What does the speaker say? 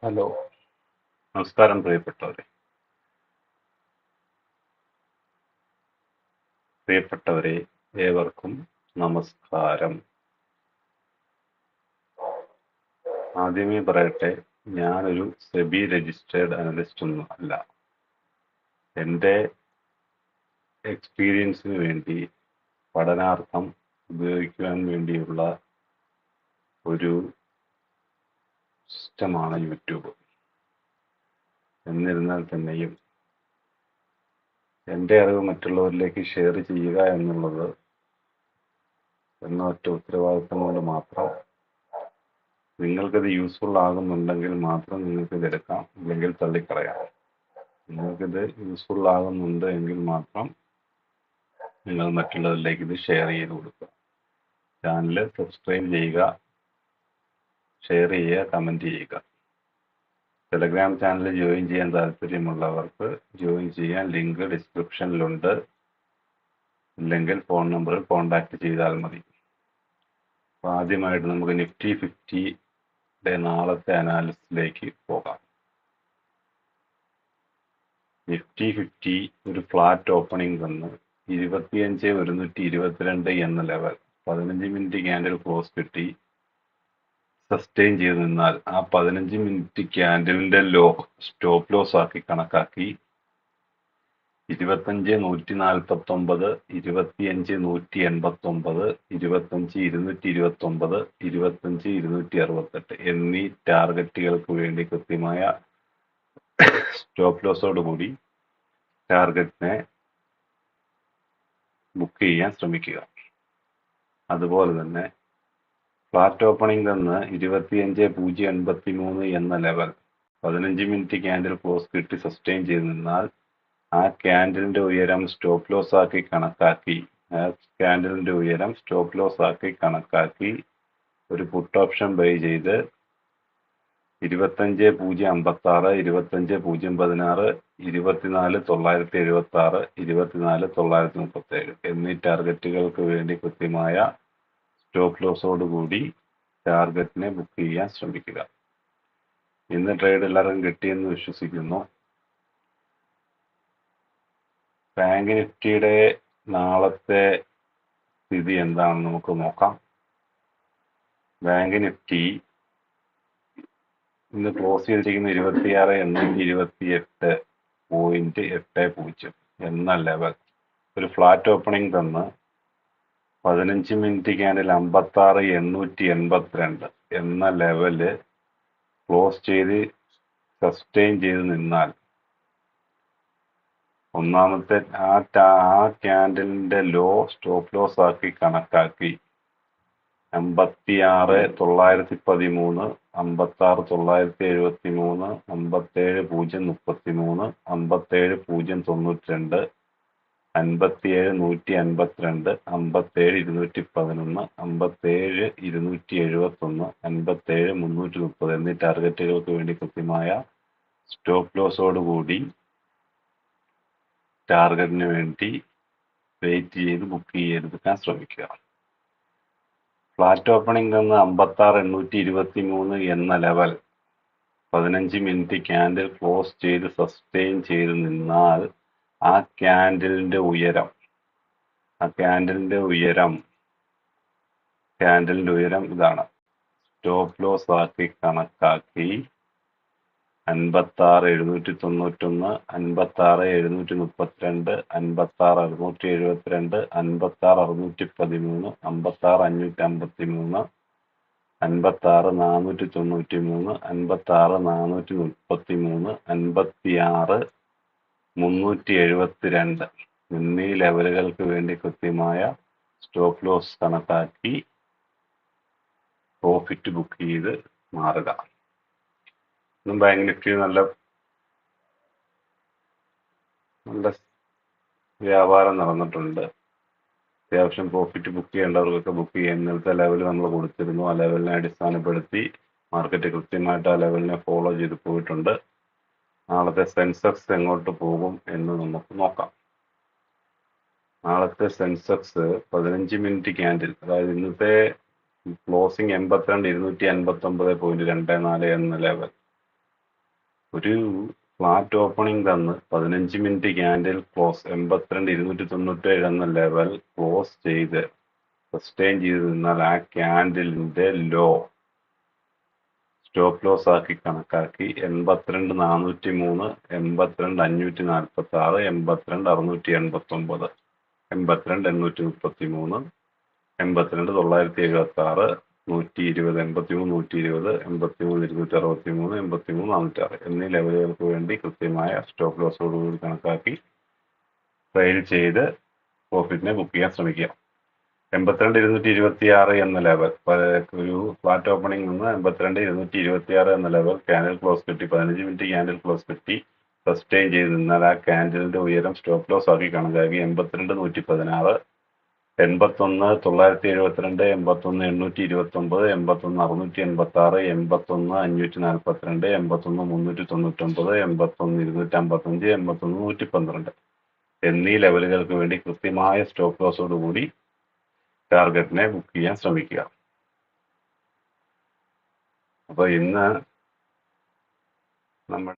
Hello, നമസ്കാരം പ്രിയപ്പെട്ടവരെ, ഏവർക്കും നമസ്കാരം. ആദ്യമേ പറയട്ടെ, ഞാനൊരു സെബി രജിസ്റ്റേർഡ് അനലിസ്റ്റ് ഒന്നും അല്ല. എൻ്റെ എക്സ്പീരിയൻസിന് വേണ്ടി പഠനാർത്ഥം ഉപയോഗിക്കുവാൻ വേണ്ടിയുള്ള ഒരു സിസ്റ്റമാണ് യൂട്യൂബ്. എന്നിരുന്നാൽ തന്നെയും എൻ്റെ അറിവ് മറ്റുള്ളവരിലേക്ക് ഷെയർ ചെയ്യുക എന്നുള്ളത് എന്ന ഒറ്റ ഉത്തരവാദിത്തം കൊണ്ട് മാത്രം നിങ്ങൾക്കത് യൂസ്ഫുൾ ആകുന്നുണ്ടെങ്കിൽ മാത്രം നിങ്ങൾക്കിത് എടുക്കാം, ഇല്ലെങ്കിൽ തള്ളിക്കളയാം. നിങ്ങൾക്കിത് യൂസ്ഫുൾ ആകുന്നുണ്ട് എങ്കിൽ മാത്രം നിങ്ങൾ മറ്റുള്ളവരിലേക്ക് ഇത് ഷെയർ ചെയ്ത് കൊടുക്കുക. ചാനൽ സബ്സ്ക്രൈബ് ചെയ്യുക, ഷെയർ ചെയ്യുക, കമൻറ്റ് ചെയ്യുക. ടെലഗ്രാം ചാനൽ ജോയിൻ ചെയ്യാൻ താല്പര്യമുള്ളവർക്ക് ജോയിൻ ചെയ്യാൻ ലിങ്ക് ഡിസ്ക്രിപ്ഷനിലുണ്ട്. ഇല്ലെങ്കിൽ ഫോൺ നമ്പറിൽ കോൺടാക്റ്റ് ചെയ്താൽ മതി. അപ്പോൾ ആദ്യമായിട്ട് നമുക്ക് നിഫ്റ്റി 50 നാളത്തെ അനാലിസിസിലേക്ക് പോകാം. നിഫ്റ്റി 50 ഒരു ഫ്ലാറ്റ് ഓപ്പണിംഗ് തന്ന് 25,122 എന്ന ലെവൽ 15 മിനിറ്റ് ക്യാൻഡിൽ ക്ലോസ് കിട്ടി സസ്റ്റെയിൻ ചെയ്ത് നിന്നാൽ ആ 15 മിനിറ്റ് ക്യാൻഡിലിന്റെ ലോ സ്റ്റോപ്പ് ലോസ് ആക്കി കണക്കാക്കി 25,149, 25,189, 25,229, 25,268 എന്നീ ടാർഗറ്റുകൾക്ക് വേണ്ടി കൃത്യമായ സ്റ്റോപ്പ് ലോസോടുകൂടി ടാർഗറ്റിനെ ബുക്ക് ചെയ്യാൻ ശ്രമിക്കുക. അതുപോലെ തന്നെ ഫ്ലാറ്റ് ഓപ്പണിംഗ് തന്ന് 25,083 എന്ന ലെവൽ 15 മിനിറ്റ് ക്യാൻഡിൽ ക്ലോസ് കിട്ടി സസ്റ്റെയിൻ ചെയ്ത് നിന്നാൽ ആ ക്യാൻഡിലിന്റെ ഉയരം സ്റ്റോപ്പ് ലോസ് ആക്കി കണക്കാക്കി ഒരു പുട്ട് ഓപ്ഷൻ ബൈ ചെയ്ത് 25,056, 25,016, 24,976, 24,937 എന്നീ ടാർഗറ്റുകൾക്ക് വേണ്ടി കൃത്യമായ സ്റ്റോപ്പ് ലോസോടുകൂടി ടാർഗറ്റിനെ ബുക്ക് ചെയ്യാൻ ശ്രമിക്കുക. ഇന്ന് ട്രേഡ് എല്ലാവർക്കും കിട്ടിയെന്ന് വിശ്വസിക്കുന്നു. ബാങ്ക് നിഫ്റ്റിയുടെ നാളത്തെ സ്ഥിതി എന്താണെന്ന് നമുക്ക് നോക്കാം. ബാങ്ക് നിഫ്റ്റി ഇന്ന് ക്ലോസ് ചെയ്തിരിക്കുന്ന 26,828.80 എന്ന ലെവൽ ഒരു ഫ്ലാറ്റ് ഓപ്പണിംഗ് തന്ന് 15 മിനിറ്റ് ക്യാൻഡിൽ 56,882 എന്ന ലെവല് ക്ലോസ് ചെയ്ത് സസ്റ്റെയിൻ ചെയ്ത് നിന്നാൽ ഒന്നാമത്തെ ആ ക്യാൻഡിലിന്റെ ലോ സ്റ്റോപ്പ് ലോസ് ആക്കി കണക്കാക്കി 56,913, 56,973, 57,033, 57,092, 57,152, 57,211, 57,271, 57,330 എന്നീ ടാർഗറ്റുകൾക്ക് വേണ്ടി കൃത്യമായ സ്റ്റോപ്പ് ലോസോടുകൂടി ടാർഗറ്റിന് വേണ്ടി വെയിറ്റ് ചെയ്ത് ബുക്ക് ചെയ്തെടുക്കാൻ ശ്രമിക്കുക. ഫ്ലാറ്റ് ഓപ്പണിംഗ് തന്ന് 56,823 എന്ന ലെവൽ 15 മിനിറ്റ് ക്യാൻഡിൽ ക്ലോസ് ചെയ്ത് സസ്റ്റെയിൻ ചെയ്ത് നിന്നാൽ ആ ക്യാൻഡിലിന്റെ ഉയരം ഇതാണ്. സ്റ്റോപ്പ് ലോസ് ആക്കി കണക്കാക്കി 56,791, 56,732, 56,672, 56,613, 56,553, 56,493, 56,433, 56,372 എന്നീ ലെവലുകൾക്ക് വേണ്ടി കൃത്യമായ സ്റ്റോപ്പ് ലോസ് കണക്കാക്കി പ്രോഫിറ്റ് ബുക്ക് ചെയ്ത് മാറുക. ഇന്നും ബാങ്ക് നിഫ്റ്റി നല്ല വ്യാപാരം നടന്നിട്ടുണ്ട്. അത്യാവശ്യം പ്രോഫിറ്റ് ബുക്ക് ചെയ്യേണ്ടവർക്കൊക്കെ ബുക്ക് ചെയ്യാൻ ഇന്നലത്തെ ലെവൽ നമ്മൾ കൊടുത്തിരുന്നു. ആ ലെവലിനെ അടിസ്ഥാനപ്പെടുത്തി മാർക്കറ്റ് കൃത്യമായിട്ട് ആ ലെവലിനെ ഫോളോ ചെയ്ത് പോയിട്ടുണ്ട്. നാളത്തെ സെൻസെക്സ് എങ്ങോട്ട് പോകും എന്ന് നമുക്ക് നോക്കാം. നാളത്തെ സെൻസെക്സ് 15 മിനിറ്റ് ക്യാൻഡിൽ, അതായത് ഇന്നത്തെ ക്ലോസിംഗ് 82,259.24 എന്ന ലെവൽ ഒരു ഫ്ലാറ്റ് ഓപ്പണിംഗ് തന്ന് 15 മിനിറ്റ് ക്യാൻഡിൽ ക്ലോസ് 82,297 എന്ന ലെവൽ ക്ലോസ് ചെയ്ത് സസ്റ്റെയിൻ ചെയ്ത് നിന്നാൽ ആ ക്യാൻഡിലിന്റെ ലോ സ്റ്റോപ്പ് ലോസ് ആക്കി കണക്കാക്കി 82,403, 82,546, 82,689, 82,833, 82,976, 120, 83,120, 83,263, 83,406 എന്നീ ലെവലുകൾക്ക് വേണ്ടി കൃത്യമായ സ്റ്റോപ്പ് ലോസോടുകൂടി കണക്കാക്കി ട്രെയിൽ ചെയ്ത് പ്രോഫിറ്റിനെ ബുക്ക് ചെയ്യാൻ ശ്രമിക്കുക. 82,226 എന്ന ലെവൽ ഒരു ഫ്ലാറ്റ് ഓപ്പണിംഗ് നിന്ന് 82,226 എന്ന ലെവൽ ക്യാൻഡിൽ ക്ലോസ് കിട്ടി, 15 മിനിറ്റ് ക്യാൻഡിൽ ക്ലോസ് കിട്ടി സസ്റ്റെയിൻ ചെയ്ത് നിന്നാൽ ആ ക്യാൻഡിലിന്റെ ഉയരം സ്റ്റോപ്പ് ലോസ് ആക്കി കണക്കാക്കി 82,116, 81,972, 81,829, 81,686, 81,542, 81,399, 81,255, 81,112 എന്നീ ലെവലുകൾക്ക് വേണ്ടി കൃത്യമായ സ്റ്റോപ്പ് ലോസോടുകൂടി ടാർഗറ്റിനെ ബുക്ക് ചെയ്യാൻ ശ്രമിക്കുക. അപ്പോൾ ഇന്ന് നമ്മൾ